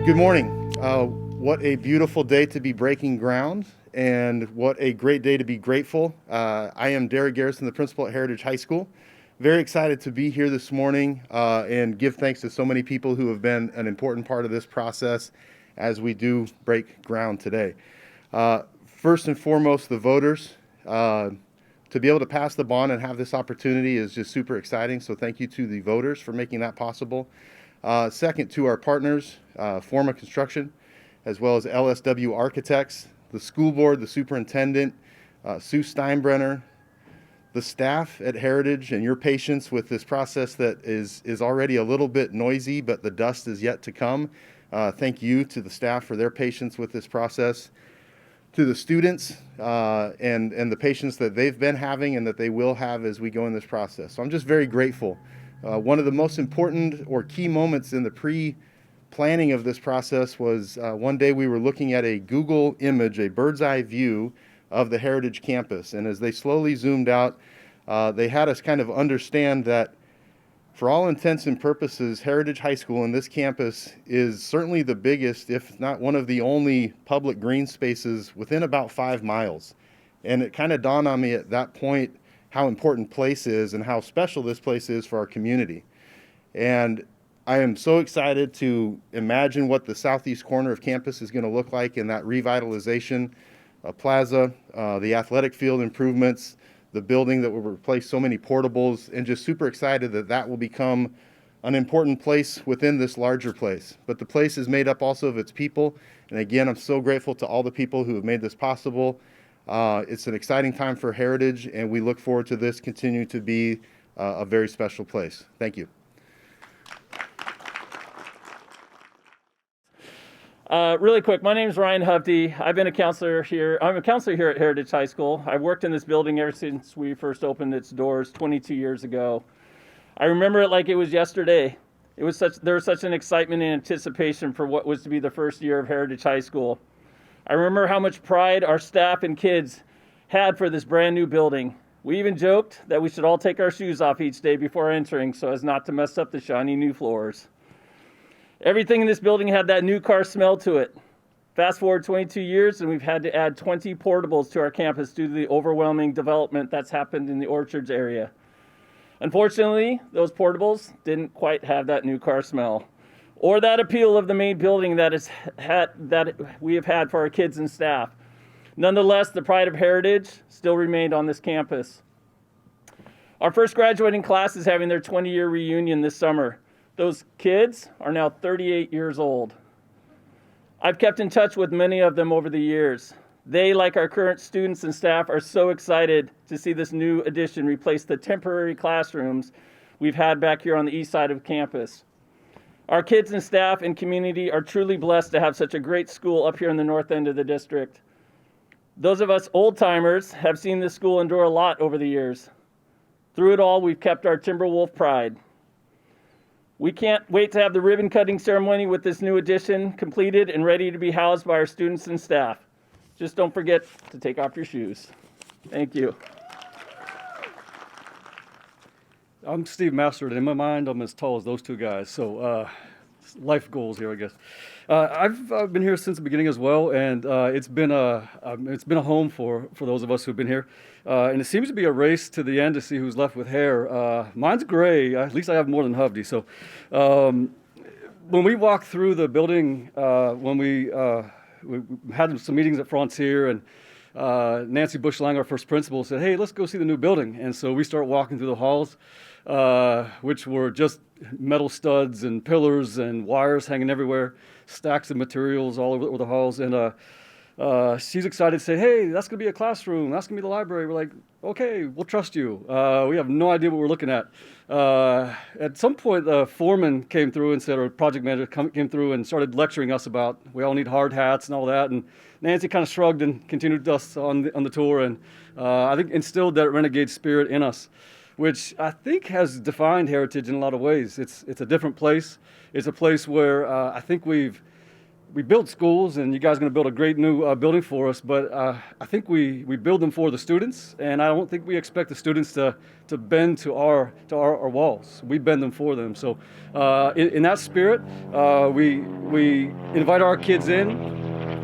Good morning. What a beautiful day to be breaking ground, and what a great day to be grateful. I am Derek Garrison, the principal at Heritage High School. Very excited to be here this morning and give thanks to so many people who have been an important part of this process as we do break ground today. First and foremost, the voters. To be able to pass the bond and have this opportunity is just super exciting, so thank you to the voters for making that possible. Second, to our partners, Forma Construction, as well as LSW Architects, the school board, the superintendent, Sue Steinbrenner, the staff at Heritage, and your patience with this process that is already a little bit noisy, but the dust is yet to come. Thank you to the staff for their patience with this process. To the students and the patience that they've been having and that they will have as we go in this process. So I'm just very grateful. One of the most important or key moments in the pre-planning of this process was one day we were looking at a Google image, a bird's eye view of the Heritage campus. And as they slowly zoomed out, they had us kind of understand that for all intents and purposes, Heritage High School and this campus is certainly the biggest, if not one of the only public green spaces within about 5 miles. And it kind of dawned on me at that point how important place is and how special this place is for our community. And I am so excited to imagine what the southeast corner of campus is going to look like in that revitalization, plaza, the athletic field improvements, the building that will replace so many portables, and just super excited that that will become an important place within this larger place. But the place is made up also of its people. And again, I'm so grateful to all the people who have made this possible. It's an exciting time for Heritage, and we look forward to this continuing to be a very special place. Thank you. Really quick, my name is Ryan Hovde. I've been a counselor here. I'm a counselor here at Heritage High School. I've worked in this building ever since we first opened its doors 22 years ago. I remember it like it was yesterday. There was such an excitement and anticipation for what was to be the first year of Heritage High School. I remember how much pride our staff and kids had for this brand new building. We even joked that we should all take our shoes off each day before entering so as not to mess up the shiny new floors. Everything in this building had that new car smell to it. Fast forward 22 years and we've had to add 20 portables to our campus due to the overwhelming development that's happened in the Orchards area. Unfortunately, those portables didn't quite have that new car smell or that appeal of the main building that we have had for our kids and staff. Nonetheless, the pride of Heritage still remained on this campus. Our first graduating class is having their 20-year reunion this summer. Those kids are now 38 years old. I've kept in touch with many of them over the years. They, like our current students and staff, are so excited to see this new addition replace the temporary classrooms we've had back here on the east side of campus. Our kids and staff and community are truly blessed to have such a great school up here in the north end of the district. Those of us old-timers have seen this school endure a lot over the years. Through it all, we've kept our Timberwolf pride. We can't wait to have the ribbon cutting ceremony with this new addition completed and ready to be housed by our students and staff. Just don't forget to take off your shoes. Thank you. I'm Steve Masters, and in my mind, I'm as tall as those two guys. So life goals here, I guess. I've been here since the beginning as well, and it's been a home for those of us who've been here. And it seems to be a race to the end to see who's left with hair. Mine's gray. At least I have more than Hovde. So when we walked through the building, when we had some meetings at Frontier, and Nancy Bushlang, our first principal, said, "Hey, let's go see the new building." And so we start walking through the halls, which were just metal studs and pillars and wires hanging everywhere, stacks of materials all over the halls. And she's excited to say, "Hey, that's going to be a classroom. That's going to be the library." We're like, "Okay, we'll trust you." We have no idea what we're looking at. At some point, the foreman came through and said, or project manager came through and started lecturing us about we all need hard hats and all that. And Nancy kind of shrugged and continued us on the tour, and I think instilled that renegade spirit in us, which I think has defined Heritage in a lot of ways. It's a different place. It's a place where I think we've we build schools, and you guys are going to build a great new building for us, but I think we build them for the students, and I don't think we expect the students to bend to our walls. We bend them for them. So in that spirit, we invite our kids in,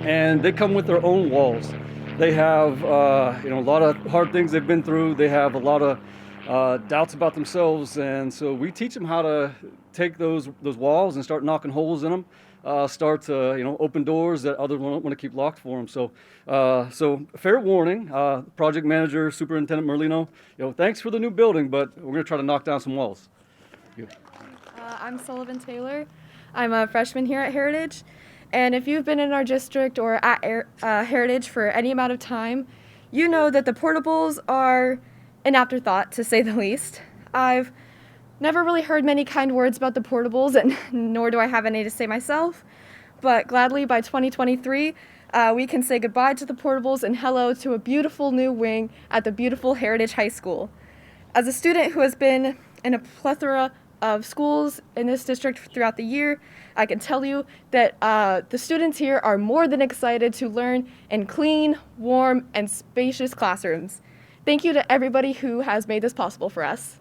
and they come with their own walls. They have a lot of hard things they've been through. They have a lot of doubts about themselves, and so we teach them how to take those walls and start knocking holes in them. Start to open doors that others want to keep locked for them. So fair warning, project manager, Superintendent Merlino, thanks for the new building, but we're going to try to knock down some walls. I'm Sullivan Taylor. I'm a freshman here at Heritage, and if you've been in our district or at Heritage for any amount of time, you know that the portables are an afterthought, to say the least. I've never really heard many kind words about the portables, and nor do I have any to say myself, but gladly by 2023, we can say goodbye to the portables and hello to a beautiful new wing at the beautiful Heritage High School. As a student who has been in a plethora of schools in this district throughout the year, I can tell you that the students here are more than excited to learn in clean, warm, and spacious classrooms. Thank you to everybody who has made this possible for us.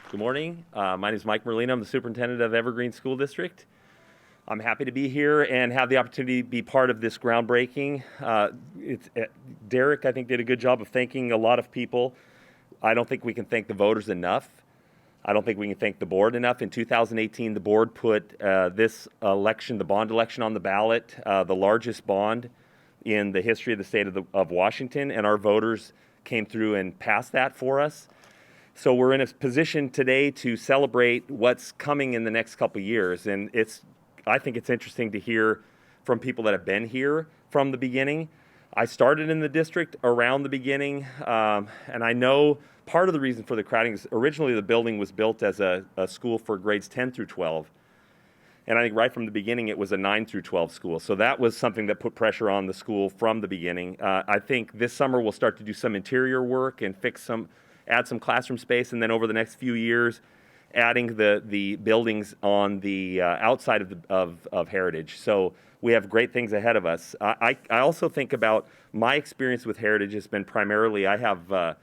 Good morning. My name is Mike Merlino. I'm the superintendent of Evergreen School District. I'm happy to be here and have the opportunity to be part of this groundbreaking. Derek, I think, did a good job of thanking a lot of people. I don't think we can thank the voters enough. I don't think we can thank the board enough. In 2018, the board put this election, the bond election, on the ballot, the largest bond in the history of the state of Washington, and our voters came through and passed that for us. So we're in a position today to celebrate what's coming in the next couple of years, and I think it's interesting to hear from people that have been here from the beginning. I started in the district around the beginning, and I know part of the reason for the crowding is originally the building was built as a school for grades 10 through 12. And I think right from the beginning it was a 9 through 12 school. So that was something that put pressure on the school from the beginning. I think this summer we'll start to do some interior work and add some classroom space, and then over the next few years adding the buildings on the outside of Heritage. So we have great things ahead of us. I also think about my experience with Heritage has been primarily, I have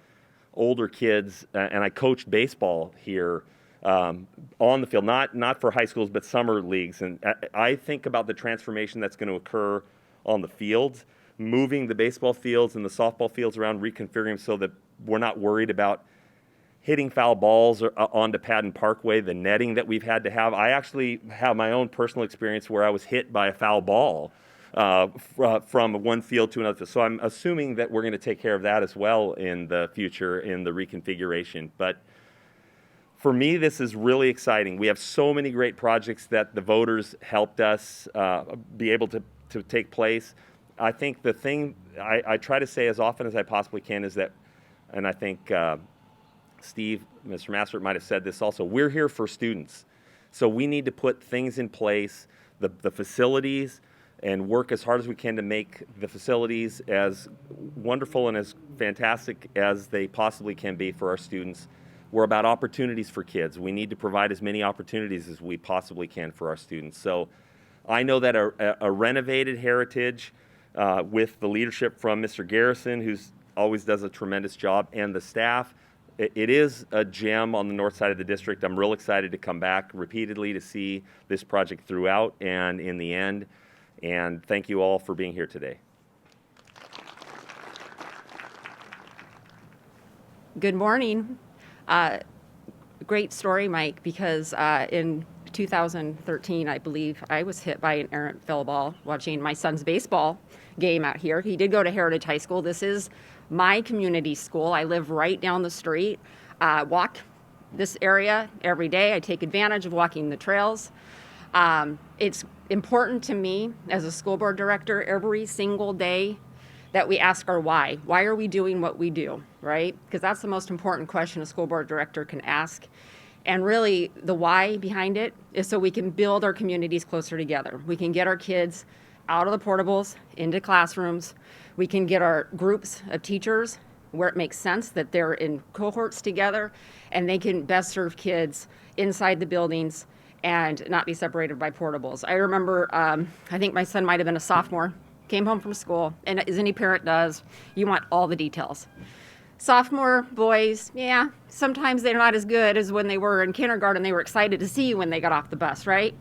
older kids, and I coached baseball here on the field, not for high schools, but summer leagues. And I think about the transformation that's going to occur on the fields, moving the baseball fields and the softball fields around, reconfiguring them so that we're not worried about hitting foul balls onto Padden Parkway, the netting that we've had to have. I actually have my own personal experience where I was hit by a foul ball from one field to another. So I'm assuming that we're going to take care of that as well in the future in the reconfiguration. But for me, this is really exciting. We have so many great projects that the voters helped us be able to take place. I think the thing I try to say as often as I possibly can is that, and I think Steve, Mr. Master might have said this also, we're here for students. So we need to put things in place, the facilities, and work as hard as we can to make the facilities as wonderful and as fantastic as they possibly can be for our students. We're about opportunities for kids. We need to provide as many opportunities as we possibly can for our students. So I know that a renovated Heritage with the leadership from Mr. Garrison, who's always does a tremendous job, and the staff, it is a gem on the north side of the district. I'm real excited to come back repeatedly to see this project throughout and in the end. And thank you all for being here today. Good morning. Great story, Mike, because in 2013, I believe, I was hit by an errant foul ball watching my son's baseball game out here. He did go to Heritage High School. This is my community school. I live right down the street. Walk this area every day. I take advantage of walking the trails. It's important to me as a school board director every single day that we ask our why. Why are we doing what we do, right? Because that's the most important question a school board director can ask. And really, the why behind it is so we can build our communities closer together. We can get our kids out of the portables, into classrooms. We can get our groups of teachers where it makes sense that they're in cohorts together and they can best serve kids inside the buildings and not be separated by portables. I remember, I think my son might have been a sophomore, came home from school, and as any parent does, you want all the details. Sophomore boys, yeah, sometimes they're not as good as when they were in kindergarten. They were excited to see you when they got off the bus, right?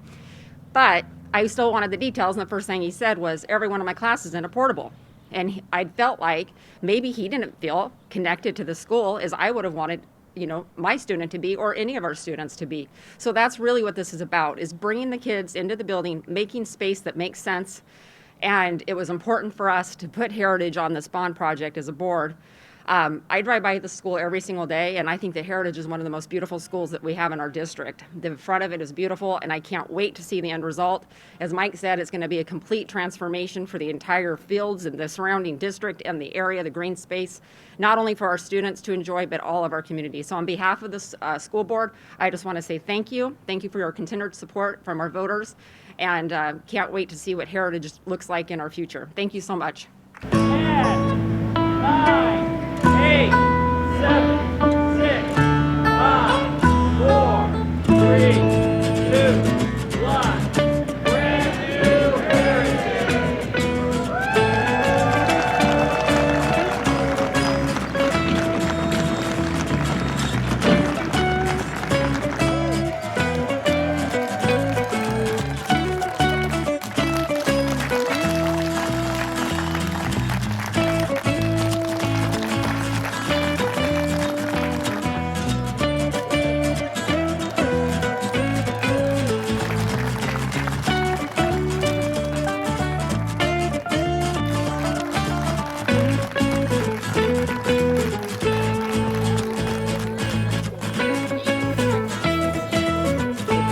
But I still wanted the details, and the first thing he said was, every one of my classes is in a portable. And I felt like maybe he didn't feel connected to the school as I would have wanted, you know, my student to be, or any of our students to be. So that's really what this is about, is bringing the kids into the building, making space that makes sense. And it was important for us to put Heritage on this bond project as a board. I drive by the school every single day, and I think that Heritage is one of the most beautiful schools that we have in our district. The front of it is beautiful, and I can't wait to see the end result. As Mike said, it's going to be a complete transformation for the entire fields and the surrounding district and the area, the green space, not only for our students to enjoy, but all of our community. So on behalf of the school board, I just want to say thank you. Thank you for your continued support from our voters, and can't wait to see what Heritage looks like in our future. Thank you so much. 10, 9, 8, 7, 6, 5, 4, 3, 2, 1. Brand new Heritage.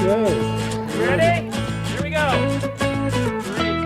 You ready? Here we go. 3.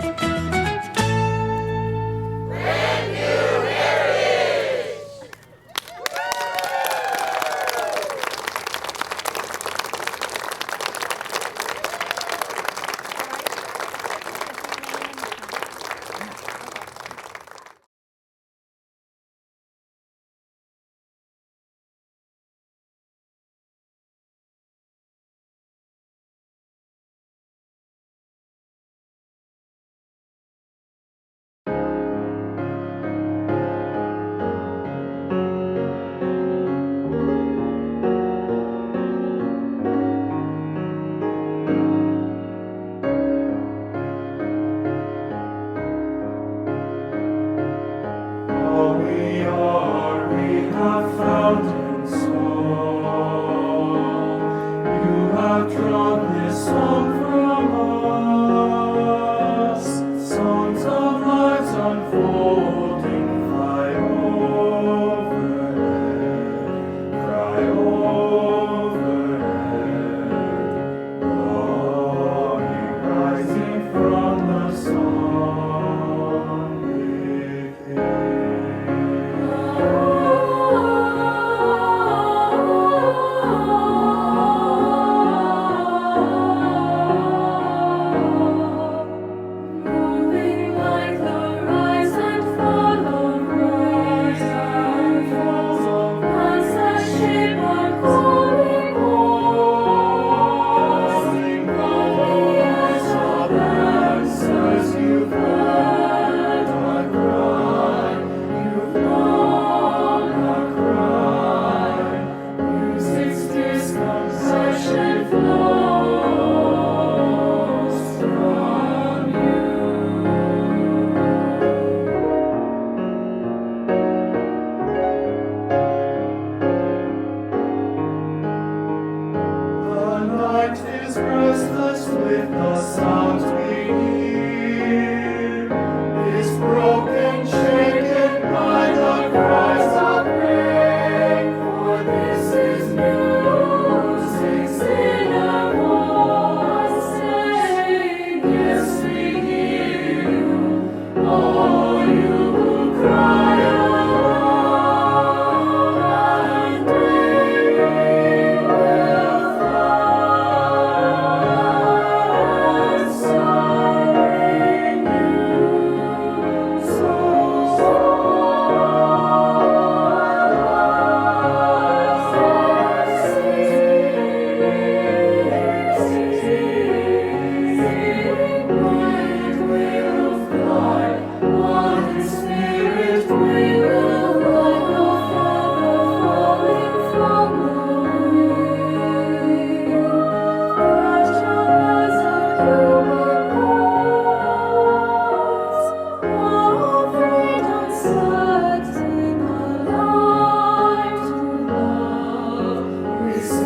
So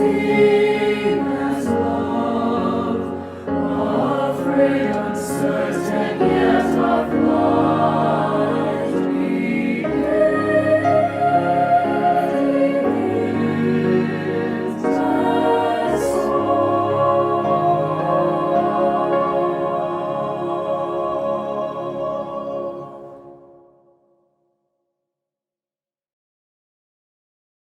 see.